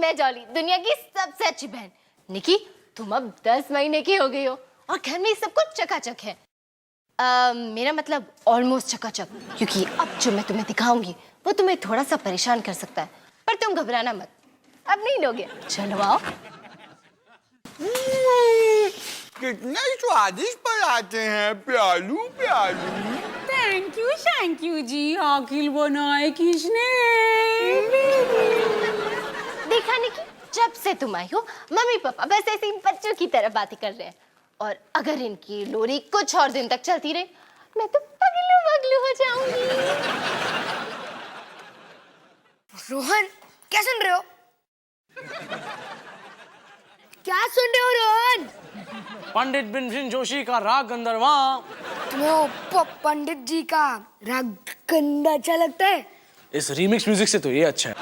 है जॉली, दुनिया की सबसे अच्छी बहन। निकी, तुम अब 10 महीने की हो गई हो और घर में सब कुछ चकाचक है। मेरा मतलब ऑलमोस्ट चकाचक, क्योंकि अब जो मैं तुम्हें दिखाऊंगी वो तुम्हें थोड़ा सा परेशान कर सकता है, पर तुम घबराना मत, अब नहीं लोगे। चलो आओ। कितना स्वादिष्ट पराठे हैं, प्यालू प्यालू। थैंक यू जी। आखिर बनाए किसने? देखा निकी, जब से तुम आई हो मम्मी पापा बस ऐसे ही बच्चों की तरह बातें कर रहे हैं, और अगर इनकी लोरी कुछ और दिन तक चलती रही मैं तो पगलू पगलू हो जाऊंगी। रोहन, क्या सुन रहे हो? क्या सुन रहे हो रोहन? पंडित भीमसेन जोशी का राग गंधर्वा। तुम्हें वो पंडित जी का राग गंदा अच्छा लगता है? इस रीमिक्स म्यूजिक से तो ये अच्छा है।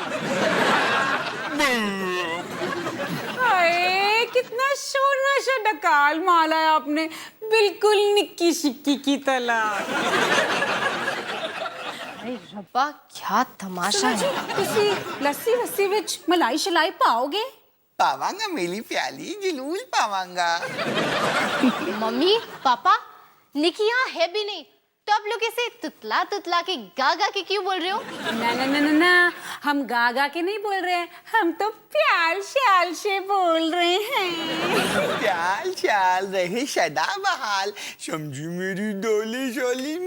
हाय, कितना शोर नशा डकाल माला है आपने, बिल्कुल निक्की शिक्की की तरह। अरे रब्बा, क्या तमाशा है। तुसी लस्सी वस्सी विच मलाई शलाई पाओगे? पावांगा मेरी प्याली, जरूर पावांगा। मम्मी पापा, निकी यहाँ है भी नहीं, तो आप लोग इसे तुतला तुतला के गागा के क्यों बोल रहे हो? ना ना ना ना ना, हम गागा के नहीं बोल रहे हैं, हम तो प्याल श्याल से बोल रहे हैं। प्याल श्याल रहे सदा बहाल, समझी मेरी डोली शोली।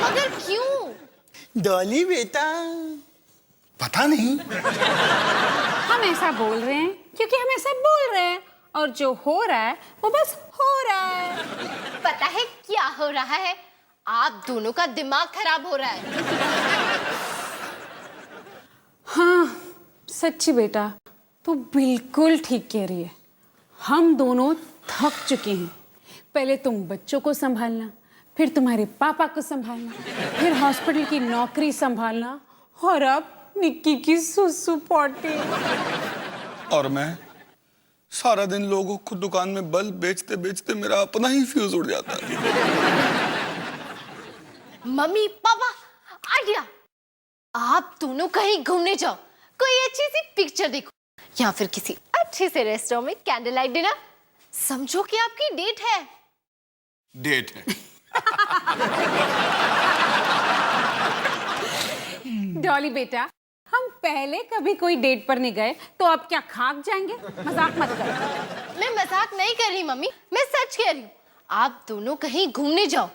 मगर क्यों? डोली बेटा, पता नहीं। हम ऐसा बोल रहे हैं क्योंकि हम ऐसा बोल रहे हैं, और जो हो रहा है वो बस हो रहा है। पता है क्या हो रहा है? आप दोनों का दिमाग खराब हो रहा है। हाँ सच्ची बेटा, तू बिल्कुल ठीक कह रही है। हम दोनों थक चुके हैं। पहले तुम बच्चों को संभालना, फिर तुम्हारे पापा को संभालना, फिर हॉस्पिटल की नौकरी संभालना, और अब निक्की की सुसु पॉटी। और मैं सारा दिन लोगों को दुकान में बल्ब बेचते बेचते मेरा अपना ही फ्यूज उड़ जाता है। Mummy papa, idea! आप दोनों कहीं घूमने जाओ, कोई अच्छी सी पिक्चर देखो, या फिर किसी अच्छे से रेस्टोरेंट में कैंडल लाइट डिनर। समझो कि आपकी डेट है। डेट है। डॉली बेटा, हम पहले कभी कोई डेट पर नहीं गए, तो अब क्या खाक जाएंगे? मजाक मत करो। मैं मजाक नहीं कर रही मम्मी, मैं सच कह रही हूँ। आप दोनों कहीं घूमने जाओ,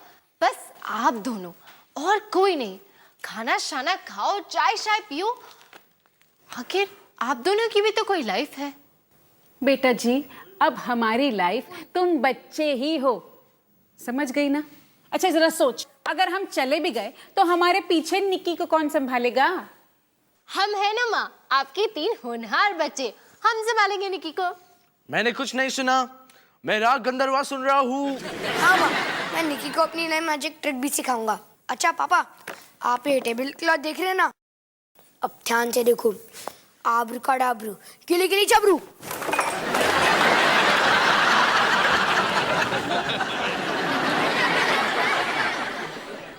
बस आप दोनों, और कोई नहीं। खाना शाना खाओ, चाय शाय पियो, आखिर आप दोनों की भी तो कोई लाइफ है। बेटा जी, अब हमारी लाइफ तुम बच्चे ही हो, समझ गई ना? अच्छा जरा सोच, अगर हम चले भी गए तो हमारे पीछे निक्की को कौन संभालेगा? हम है ना माँ, आपके 3 होनहार बच्चे, हम संभालेंगे निक्की को। मैंने कुछ नहीं सुना, मैं राग गंधर्वा सुन रहा हूँ। हाँ माँ, मैं निकी को अपनी नई मैजिक ट्रिक भी सिखाऊंगा। अच्छा पापा, आप ये टेबल क्लॉथ देख रहे हैं ना? अब ध्यान से देखो। आब्रू का डाब्रू, गिली गिली चबरू।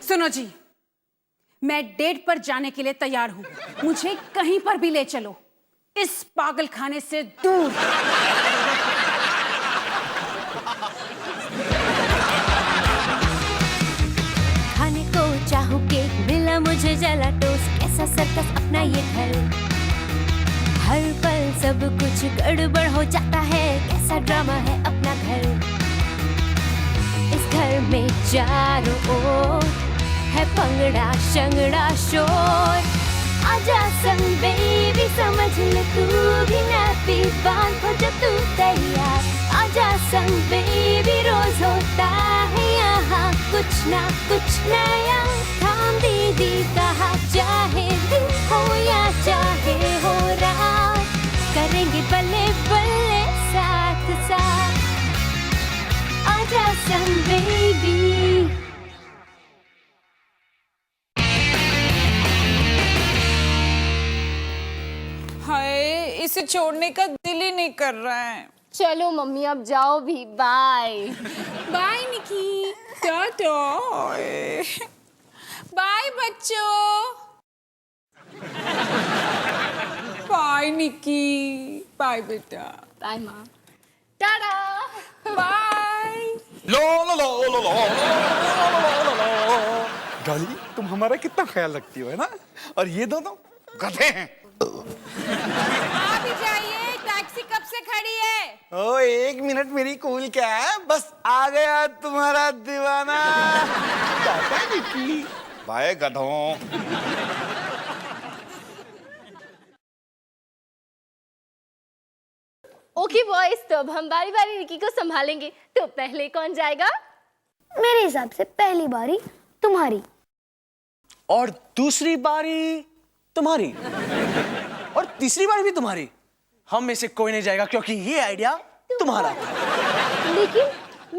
सुनो जी, मैं डेट पर जाने के लिए तैयार हूँ। मुझे कहीं पर भी ले चलो, इस पागल खाने से दूर। खाने को चाहूं केक, मिला मुझे जला टोस्ट, कैसा सर्कस अपना ये घर। हर पल सब कुछ गड़बड़ हो जाता है, कैसा ड्रामा है अपना घर। इस घर में चारों ओर है पंगड़ा शंगड़ा शोर। आजा संग बेबी, समझ ले तू भी नैपी बांध हो जब तू तैयार। आजा संग बेबी, रोज होता है यहाँ कुछ ना कुछ नया। थाम दीदी कहा, चाहे दिन हो या चाहे हो रात, करेंगे बल्ले बल्ले साथ साथ। आजा संग बेबी। हाय, इसे छोड़ने का दिल ही नहीं कर रहा है। चलो मम्मी, अब जाओ भी, बाय। बाय निकी, टाटा। बाय बच्चों, बाय बाय निकी, बाय बेटा, बाय माँ, टाटा। बाय। लो लो लो लो लो डॉली, तुम हमारा कितना ख्याल रखती हो, है ना? और ये दोनों गधे हैं। आप ही जाइए, टैक्सी कब से खड़ी है? ओ 1 मिनट मेरी कूल क्या है, बस आ गया तुम्हारा दीवाना। टाटा निकी, बाय गधों। ओके बॉयज, तो अब हम बारी बारी निकी को संभालेंगे। तो पहले कौन जाएगा? मेरे हिसाब से पहली बारी तुम्हारी। और दूसरी बारी तुम्हारी, और तीसरी बारी भी तुम्हारी। हम में से कोई नहीं जाएगा क्योंकि ये आइडिया तुम्हारा था। लेकिन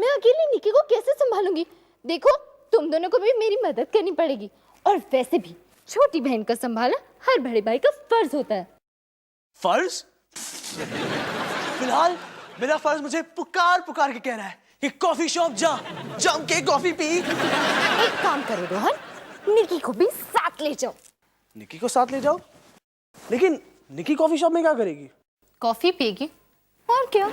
मैं अकेली निकी को कैसे संभालूंगी? देखो, तुम दोनों को भी मेरी मदद करनी पड़ेगी। और वैसे भी छोटी बहन को संभालना हर बड़े भाई का फर्ज होता है। फर्ज? फिलहाल मेरा फर्ज मुझे पुकार पुकार के कह रहा है कि कॉफी शॉप जा, जम के कॉफी पी। एक काम करो रोहन, निकी को भी साथ ले जाओ। निकी को साथ ले जाओ? लेकिन निकी कॉफी शॉप में क्या करेगी? कॉफी पिएगी, और क्या?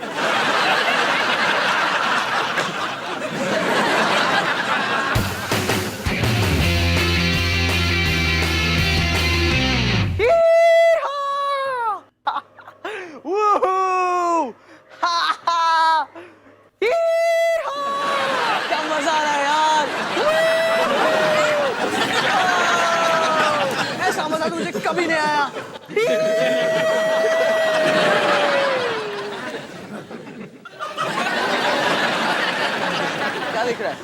क्या मजा आ रहा है यार। ऐसा मजा तो मुझे कभी नहीं आया। क्या दिख रहा है?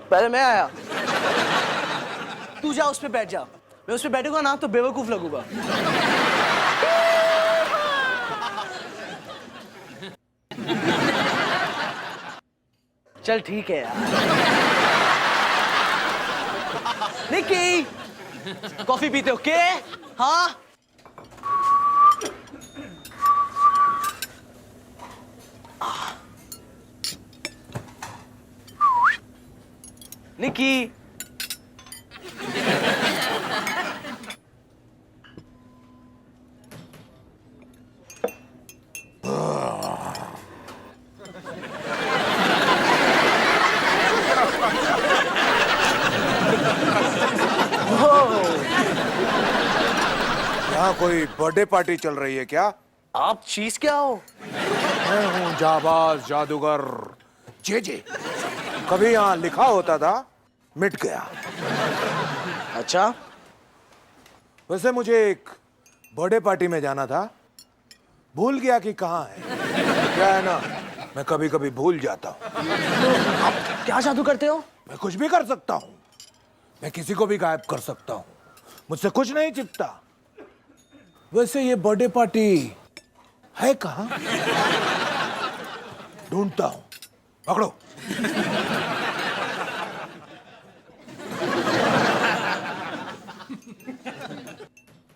पहले मैं आया। तू जा उस पे बैठ जा। मैं उस पे बैठूंगा ना तो बेवकूफ लगूंगा। चल ठीक है यार। निकी, कॉफी पीते हो के? हाँ? निकी, यहाँ कोई बर्थडे पार्टी चल रही है क्या? आप चीज क्या हो? मैं हूँ जाबाज जादूगर जे। कभी यहाँ लिखा होता था, मिट गया। अच्छा, वैसे मुझे एक बर्थडे पार्टी में जाना था, भूल गया कि कहाँ है। क्या है ना, मैं कभी कभी भूल जाता हूँ। आप क्या जादू करते हो? मैं कुछ भी कर सकता हूँ, मैं किसी को भी गायब कर सकता हूँ, मुझसे कुछ नहीं छिपता। वैसे ये बर्थडे पार्टी है कहाँ? ढूंढता हूँ, पकड़ो।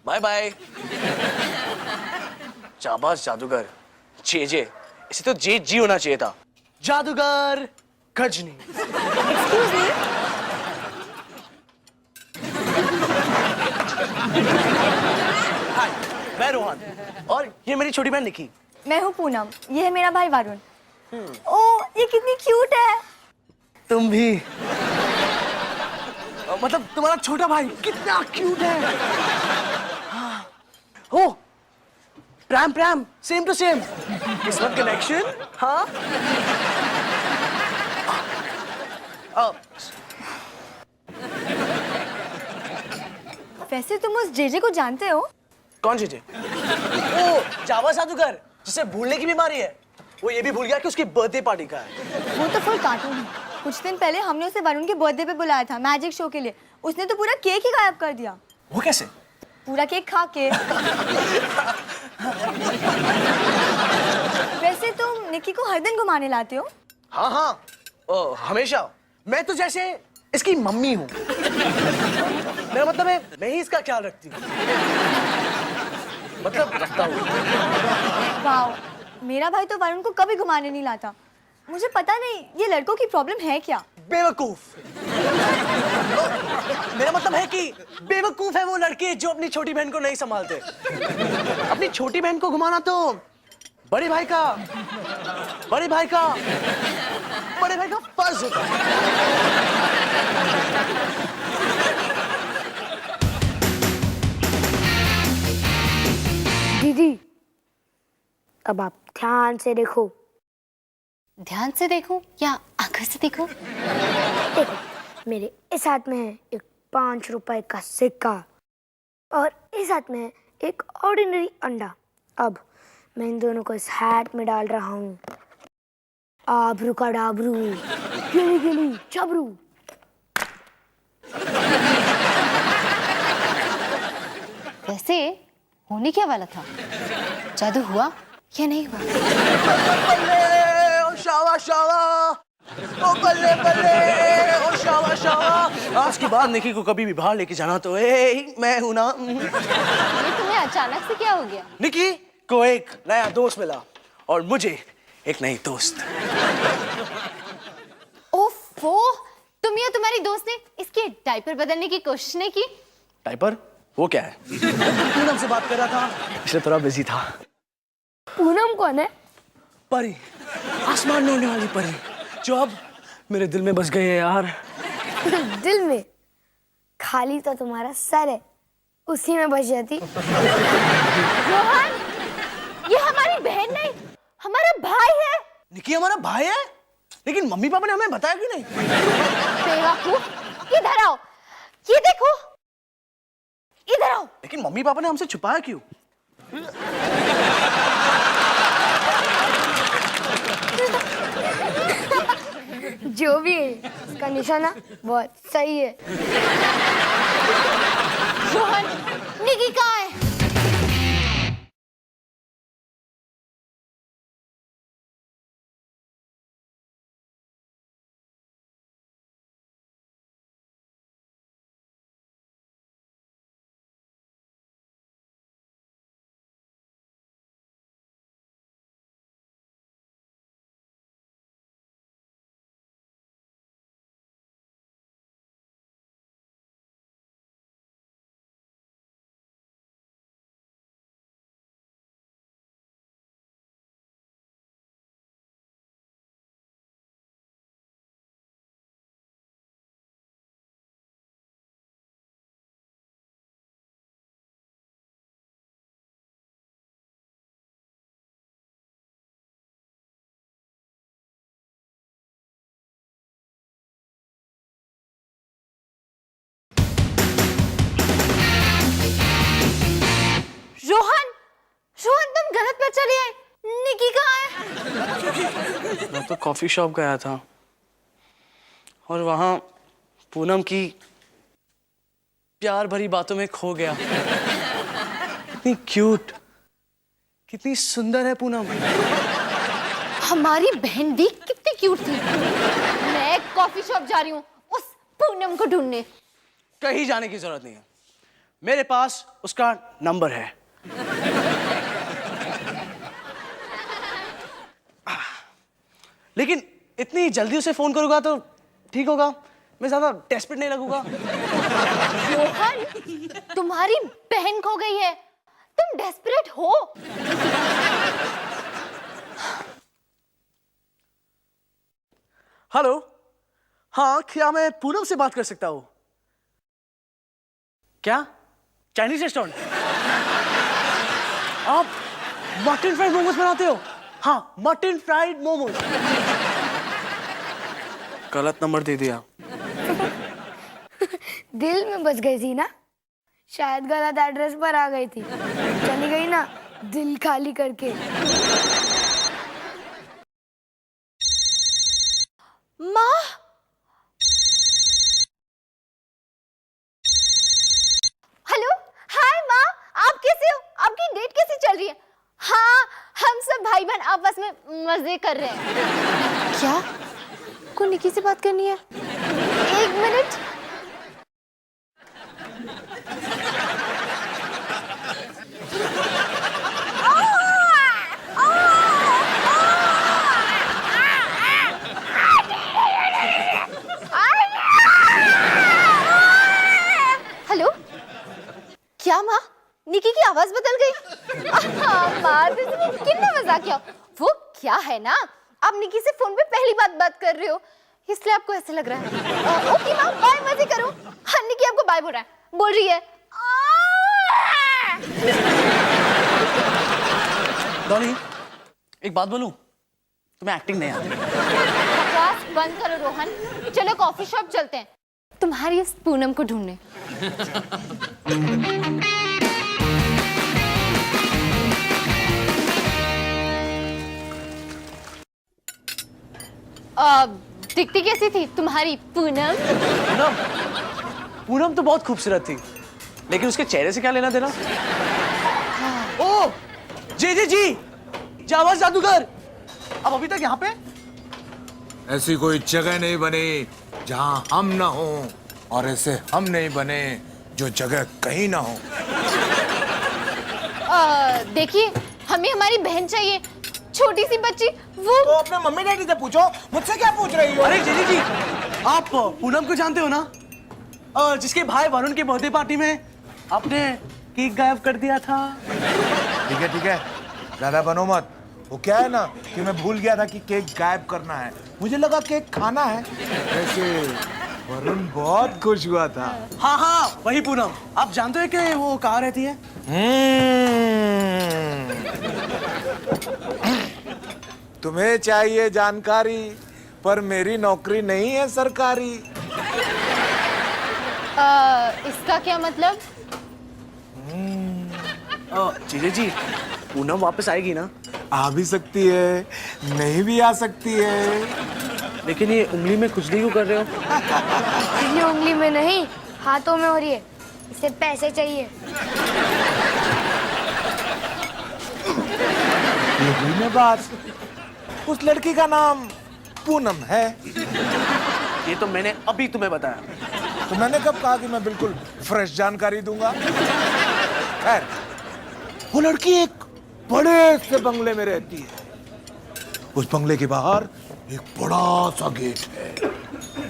Bye bye. जाबाज जादूगर जे, इसे तो जी होना चाहिए था। जादूगर गजनी। हाय, मैं रोहन और ये मेरी छोटी बहन निकी। मैं हूँ पूनम, ये है मेरा भाई वरुण। ओ, ये कितनी क्यूट है। तुम भी। मतलब तुम्हारा छोटा भाई कितना क्यूट है। हाँ। Oh, pram pram, same to same. किस्मत कनेक्शन। हाँ। वैसे तुम उस जेजे को जानते हो? कौन जीजे? ओ, जावा जादूगर जिसे भूलने की बीमारी है। वो ये भी भूल गया कि उसकी बर्थडे पार्टी का है। वो तो फुल कार्टून है। कुछ दिन पहले हमने उसे वरुण के बर्थडे पे बुलाया था मैजिक शो के लिए। उसने तो पूरा केक ही गायब कर दिया। वो कैसे? पूरा केक खा के। वैसे तुम निकी को हर दिन घुमाने लाते हो? हाँ हाँ, हमेशा। मैं तो जैसे इसकी मम्मी हूँ। मेरा मतलब है मैं ही इसका ख्याल रखती हूँ। मतलब रखता हूँ। वाह, मेरा भाई तो वरुण को कभी घुमाने नहीं लाता। मुझे पता नहीं ये लड़कों की प्रॉब्लम है क्या। बेवकूफ। मेरा मतलब है है कि बेवकूफ है वो लड़के जो अपनी छोटी बहन को नहीं संभालते। अपनी छोटी बहन को घुमाना तो बड़े भाई का फर्ज होता है। दीदी, अब आप ध्यान से देखो। ध्यान से देखूं या आंखों से देखूं? देखो, मेरे इस हाथ में है एक 5 रुपए का सिक्का और इस हाथ में है एक ऑर्डिनरी अंडा। अब मैं इन दोनों को इस हैट में डाल रहा हूँ। आबरू का डाबरू, गिली गिली चबरू। वैसे होने क्या वाला था? जादू हुआ या नहीं हुआ? बल्ले ओ शावा शावा, ओ बल्ले बल्ले ओ शावा शावा। आज के बाद निकी को कभी भी बाहर लेके जाना तो मैं हूं ना। ये तुम्हें अचानक से क्या हो गया? निकी को एक नया दोस्त मिला और मुझे एक नई दोस्त। ओफो, तुम या तुम्हारी दोस्त ने इसके डायपर बदलने की कोशिश नहीं की? डायपर? वो क्या है? पूनम से बात कर रहा था इसलिए थोड़ा बिजी था। पूनम कौन है? परी, आसमान में उड़ने वाली परी जो अब मेरे दिल में बस गई है यार। दिल में? खाली तो तुम्हारा सर है, उसी में बस जाती। रोहन, ये हमारी बहन नहीं, हमारा भाई है। निकी हमारा भाई है, लेकिन मम्मी पापा ने हमें बताया क्यों नहीं? बेवकूफ, इधर आओ, ये देखो, इधर आओ। लेकिन मम्मी पापा ने हमसे छुपाया क्यों? जो भी है, इसका निशाना बहुत सही है। रोहन, निकी कहाँ है? रोहन, रोहन तुम गलत पर चले आए। निकी कहाँ है? मैं तो कॉफी शॉप गया था और वहां पूनम की प्यार भरी बातों में खो गया। कितनी क्यूट, कितनी सुंदर है पूनम। हमारी बहन भी कितनी क्यूट थी। मैं कॉफी शॉप जा रही हूँ उस पूनम को ढूंढने। कहीं जाने की जरूरत नहीं है, मेरे पास उसका नंबर है। लेकिन इतनी जल्दी उसे फोन करूंगा तो ठीक होगा, मैं ज्यादा डेस्परेट नहीं लगूंगा। रोहन, तुम्हारी बहन खो गई है, तुम डेस्परेट हो? हेलो, हाँ क्या मैं पूनम से बात कर सकता हूँ? क्या चाइनीज रेस्टोरेंट? आप मटन फ्राइड मोमोज बनाते हो? हाँ, मटन फ्राइड मोमोज। गलत नंबर दे दिया। दिल में बस गई थी ना, शायद गलत एड्रेस पर आ गई थी। चली गई ना दिल खाली करके। माँ, हेलो, हाय माँ, आप कैसे हो? आपकी डेट कैसी चल रही है? हाँ, हम सब भाई बहन आपस में मजे कर रहे हैं। क्या? को निकी से बात करनी है? एक मिनट। माँ निकी की आवाज बदल गई। माँ कितना मजाक किया। वो क्या है ना, आप निकी से फोन पे पहली बात कर रहे हो, इसलिए आपको ऐसे लग रहा है। ओके माँ बाय, मजे करो। हाँ निकी आपको बाय बोल रहा है, बोल रही है। डॉली, एक बात बोलूं, तुम्हें एक्टिंग नहीं आती। बकवास बंद करो रोहन, चलो कॉफी शॉप चलते हैं तुम्हारी इस पूनम को ढूंढने। दिखती कैसी थी तुम्हारी पूनम? पूनम, पूनम तो बहुत खूबसूरत थी, लेकिन उसके चेहरे से क्या लेना देना? ओ, जी, जावाज जादूगर, अब अभी तक यहाँ पे? ऐसी कोई जगह नहीं बनी जहां हम ना हो, और ऐसे हम नहीं बने जो जगह कहीं ना हो। देखिए हमें हमारी बहन चाहिए, छोटी सी बच्ची। वो तो अपने मम्मी डैडी से पूछो, मुझसे क्या पूछ रही हो? अरे जी, आप पूनम को जानते हो ना? जिसके भाई वरुण के बर्थडे पार्टी में आपने केक गायब कर दिया था। ठीक है, ज्यादा बनो मत। वो क्या है ना कि मैं भूल गया था कि केक गायब करना है, मुझे लगा केक खाना है। वैसे वरुण बहुत खुश हुआ था। हाँ, वही पूनम। आप जानते हो कि वो कहाँ रहती है? तुम्हें चाहिए जानकारी, पर मेरी नौकरी नहीं है सरकारी। इसका क्या मतलब? जी, पूनम वापस आएगी ना? आ भी सकती है, नहीं भी आ सकती है। लेकिन ये उंगली में खुजली क्यों कर रहे हो? ये उंगली में नहीं, हाथों में हो रही है। इसे पैसे चाहिए। ये हुई ना बात। उस लड़की का नाम पूनम है। ये तो मैंने अभी तुम्हें बताया। तो मैंने कब कहा कि मैं बिल्कुल फ्रेश जानकारी दूंगा? खैर, वो लड़की एक बड़े से बंगले में रहती है। उस बंगले के बाहर एक बड़ा सा गेट है।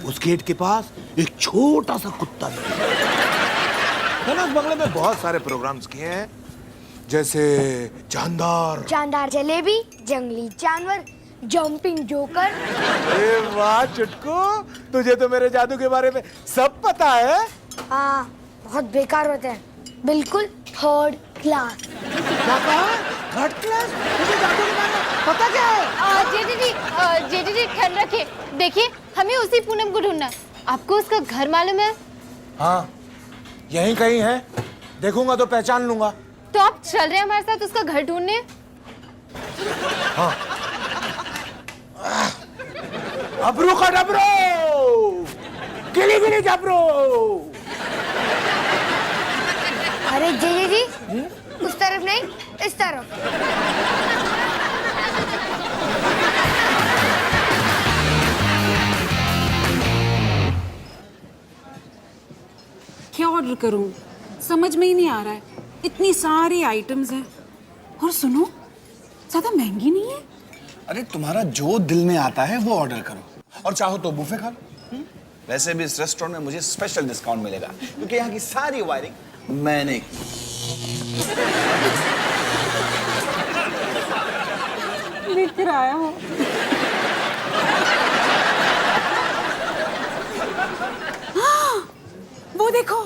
उस गेट के पास एक छोटा सा कुत्ता है। मैंने उस बंगले में बहुत सारे प्रोग्राम्स किए हैं, जैसे जानदार जलेबी, जंगली जानवर, जंपिंग जोकर। अरे वाह चुटकू, तुझे तो मेरे जादू के बारे में सब पता है। हाँ, बहुत बेकार होते हैं, बिल्कुल थर्ड क्लास। क्या कहा? Third class? तुझे जादू के बारे में पता क्या है? जेठी ख्याल रखिए। देखिए हमें उसी पूनम को ढूंढना है। आपको उसका घर मालूम है? हाँ, यहीं कहीं है, देखूंगा तो पहचान लूंगा। तो आप चल रहे हैं हमारे साथ उसका घर ढूंढने? हाँ। अबरू का डबरू, गिली गिली जबरू। अरे जी, उस तरफ नहीं, इस तरफ। क्या ऑर्डर करूं, समझ में ही नहीं आ रहा है। इतनी सारी आइटम्स हैं, और सुनो ज्यादा महंगी नहीं है। अरे तुम्हारा जो दिल में आता है वो ऑर्डर करो, और चाहो तो बुफे खा लो। वैसे भी इस रेस्टोरेंट में मुझे स्पेशल डिस्काउंट मिलेगा, क्योंकि यहाँ की सारी वायरिंग मैंने की। लेकर आया हो। वो देखो।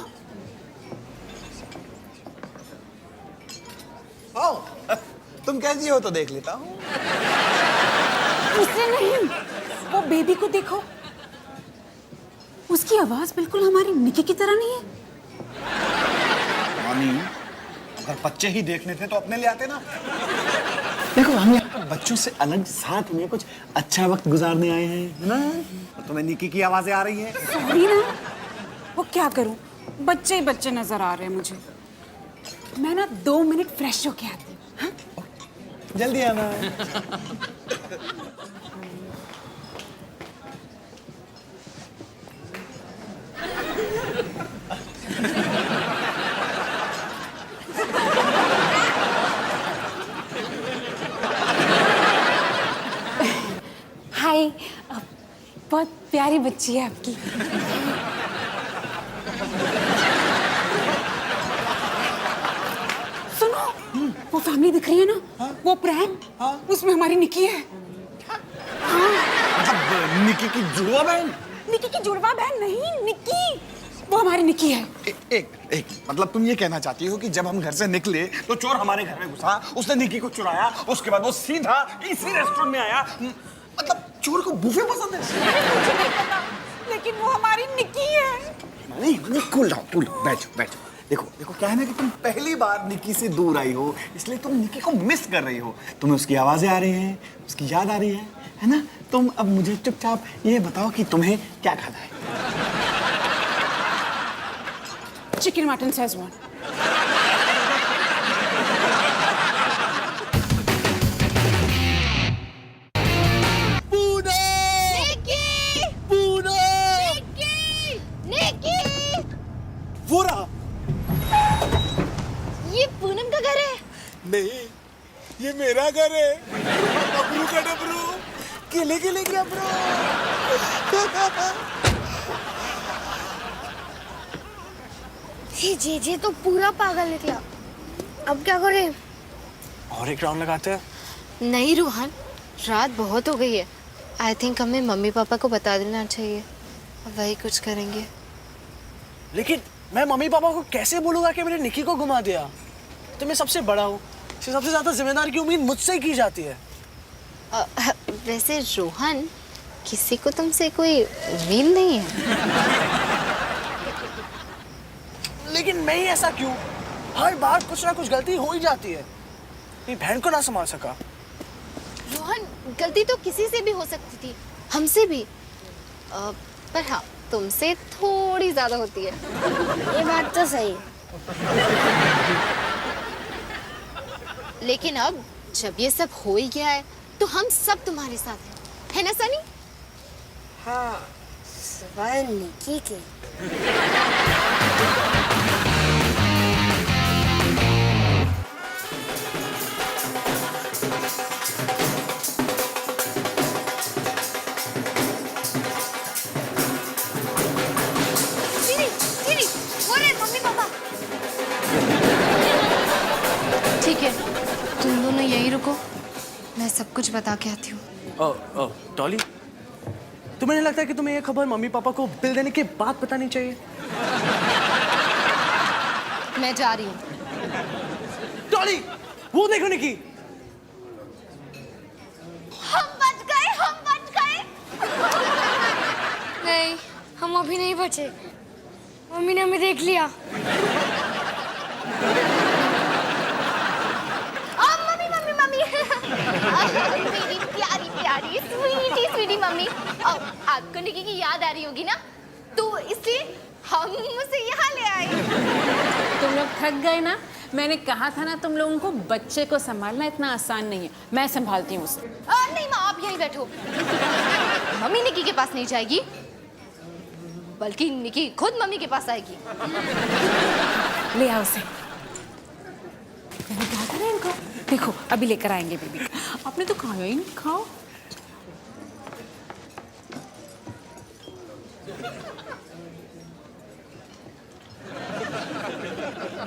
आओ, तुम कैसी हो तो देख लेता हूँ। उसे नहीं, वो बेबी को देखो। उसकी आवाज बिल्कुल हमारी निकी की तरह नहीं है। मामी, अगर बच्चे ही देखने थे तो अपने ले आते ना। देखो हम यहाँ पर बच्चों से अलग साथ में कुछ अच्छा वक्त गुजारने आए हैं, है ना? और तुम्हें निकी की आवाजें आ रही हैं। सॉरी ना, वो क्या करूं, बच्चे ही बच्चे नजर आ रहे हैं मुझे। मैं ना 2 मिनट फ्रेश होके आती हूँ। हाँ? जल्दी आना। हाय, बहुत प्यारी बच्ची है आपकी। सामने दिख रही है ना, वो प्रैम, उसमें हमारी निकी है। मतलब निकी की जुड़वा बहन? निकी की जुड़वा बहन नहीं, निकी, वो हमारी निकी है। एक मतलब तुम ये कहना चाहती हो कि जब हम घर से निकले तो चोर हमारे घर में घुसा, उसने निकी को चुराया, उसके बाद वो सीधा इसी रेस्टोरेंट में आया। मतलब चोर को बुफे पसंद है? लेकिन वो हमारी निकी है। नहीं, कूल डाउन, बैठो। देखो क्या है ना कि तुम पहली बार निकी से दूर आई हो, इसलिए तुम निकी को मिस कर रही हो। तुम्हें उसकी आवाजें आ रही हैं, उसकी याद आ रही है ना? तुम अब मुझे चुपचाप ये बताओ कि तुम्हें क्या खाना है? Chicken mutton Schezwan. वो रहा। ये पूनम का घर है? नहीं, ये मेरा घर है। अबरू का डबरू, केले के अबरू। ये जे तो पूरा पागल निकला। अब क्या करें? और एक राउंड लगाते हैं। नहीं रोहन, रात बहुत हो गई है। आई थिंक हमें मम्मी पापा को बता देना चाहिए, वही कुछ करेंगे। लेकिन मैं मम्मी पापा को कैसे बोलूंगा कि मैंने निकी को घुमा दिया? तो मैं सबसे बड़ा हूँ, सबसे ज्यादा जिम्मेदारी की उम्मीद मुझसे ही की जाती है। वैसे रोहन, किसी को तुमसे कोई उम्मीद नहीं है। लेकिन मैं ही ऐसा क्यों? हर बार कुछ ना कुछ गलती हो ही जाती है। मेरी बहन को ना संभाल सका। रोहन, गलती तो किसी से भी हो सकती थी, हमसे भी। पर हाँ, तुमसे थोड़ी ज्यादा होती है। ये बात तो सही है। लेकिन अब जब ये सब हो ही गया है तो हम सब तुम्हारे साथ हैं, है ना सनी? हाँ, सवाल निकी के। Mummy papa. ठीक है, तुम दोनों यहीं रुको, मैं सब कुछ बता के आती हूँ। डॉली, तुम्हें नहीं लगता कि तुम्हें ये खबर मम्मी पापा को बिल देने के बाद बतानी चाहिए? मैं जा रही हूँ। डॉली, वो देखो निकी। हम बच गए। नहीं, हम अभी नहीं बचे। मम्मी ने हमें देख लिया। मम्मी। मेरी प्यारी स्वीटी मम्मी। आपको निकी की याद आ रही होगी ना, तो इसलिए हम उसे यहाँ ले आए। तुम लोग थक गए ना? मैंने कहा था ना, तुम लोगों को बच्चे को संभालना इतना आसान नहीं है। मैं संभालती हूँ उसे। नहीं माँ, आप यहीं बैठो। मम्मी निकी के पास नहीं जाएगी, बल्कि निकी खुद मम्मी के पास आएगी। ले आओ उसे। मैंने कहा था ना इनको, देखो अभी लेकर आएंगे बेबी। आपने तो खाया ही नहीं, खाओ।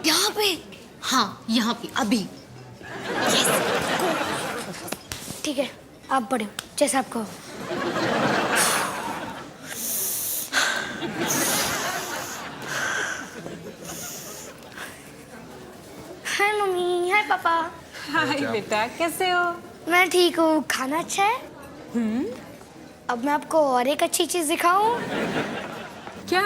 यहाँ पे? हाँ, यहाँ पे अभी। ठीक है, आप बढ़ो, जैसा आपको। हाय मम्मी, हाय पापा। हाय बेटा, कैसे हो? मैं ठीक हूँ। खाना अच्छा है? अब मैं आपको और एक अच्छी चीज दिखाऊं। क्या?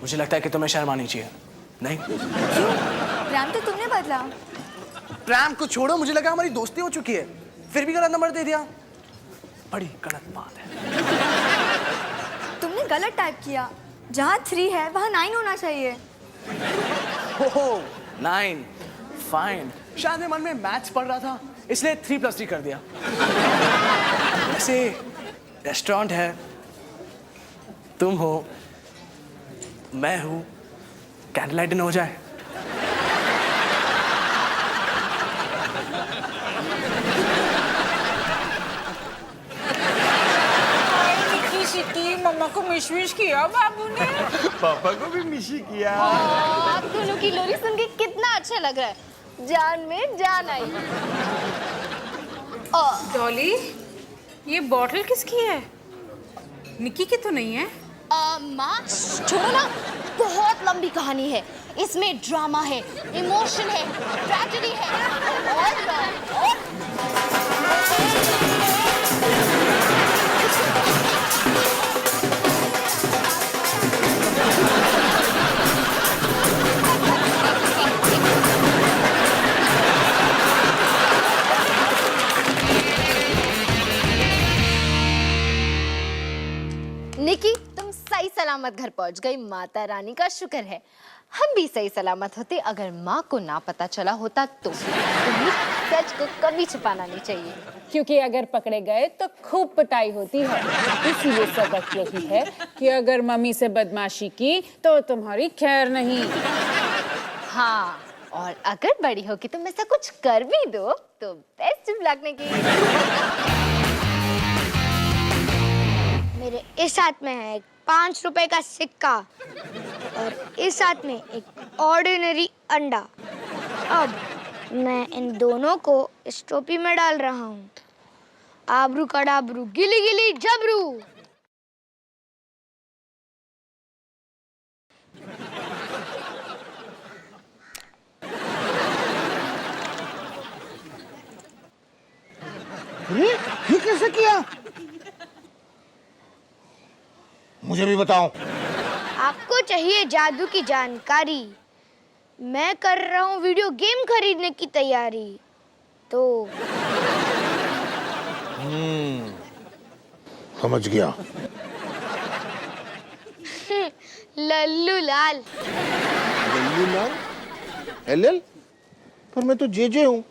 मुझे लगता है कि तुम्हें शर्म आनी चाहिए। नहीं? प्रेम तो तुमने बदला। प्रेम को छोड़ो, मुझे लगा हमारी दोस्ती हो चुकी है, फिर भी गलत नंबर दे दिया। बड़ी गलत बात है। तुमने गलत टाइप किया। जहाँ 3 है वहाँ 9 होना चाहिए। ओहो 9 फाइन। शायद मैं मन में मैथ्स पढ़ रहा था इसलिए 3+3 कर दिया। वैसे रेस्टोरेंट है, तुम हो, मैं हूँ, कैंडल लाइट डिनर हो जाए। मम्मा को मिश किया बाबू ने। पापा को भी मिशी किया। आप दोनों की लोरी सुन के कितना अच्छा लग रहा है, जान में जान आई। डॉली, ये बॉटल किसकी है? निकी की तो नहीं है? माँ छोड़ो ना, बहुत लंबी कहानी है। इसमें ड्रामा है, इमोशन है, ट्रेजेडी है और निकी, तुम सही सलामत घर पहुंच गई, माता रानी का शुक्र है। हम भी सही सलामत होते अगर माँ को ना पता चला होता तो। तुम्हें सच को कभी छुपाना नहीं चाहिए, क्योंकि अगर पकड़े गए तो खूब पिटाई होती है। इसीलिए सबक यही है कि अगर मम्मी से बदमाशी की तो तुम्हारी खैर नहीं। हाँ, और अगर बड़ी होगी तुम ऐसा कुछ कर भी दो तो बेस्ट लक निकी। मेरे इस हाथ में है एक 5 रुपए का सिक्का और इस हाथ में एक ऑर्डिनरी अंडा। अब मैं इन दोनों को इस टोपी में डाल रहा हूँ। आबरू कडाबरू गिली गिली जबरू। ये कैसे किया? मुझे भी बताओ। आपको चाहिए जादू की जानकारी? मैं कर रहा हूँ वीडियो गेम खरीदने की तैयारी। तो समझ गया। लल्लू लाल। लल्लू लाल? एल? पर मैं तो जे हूँ।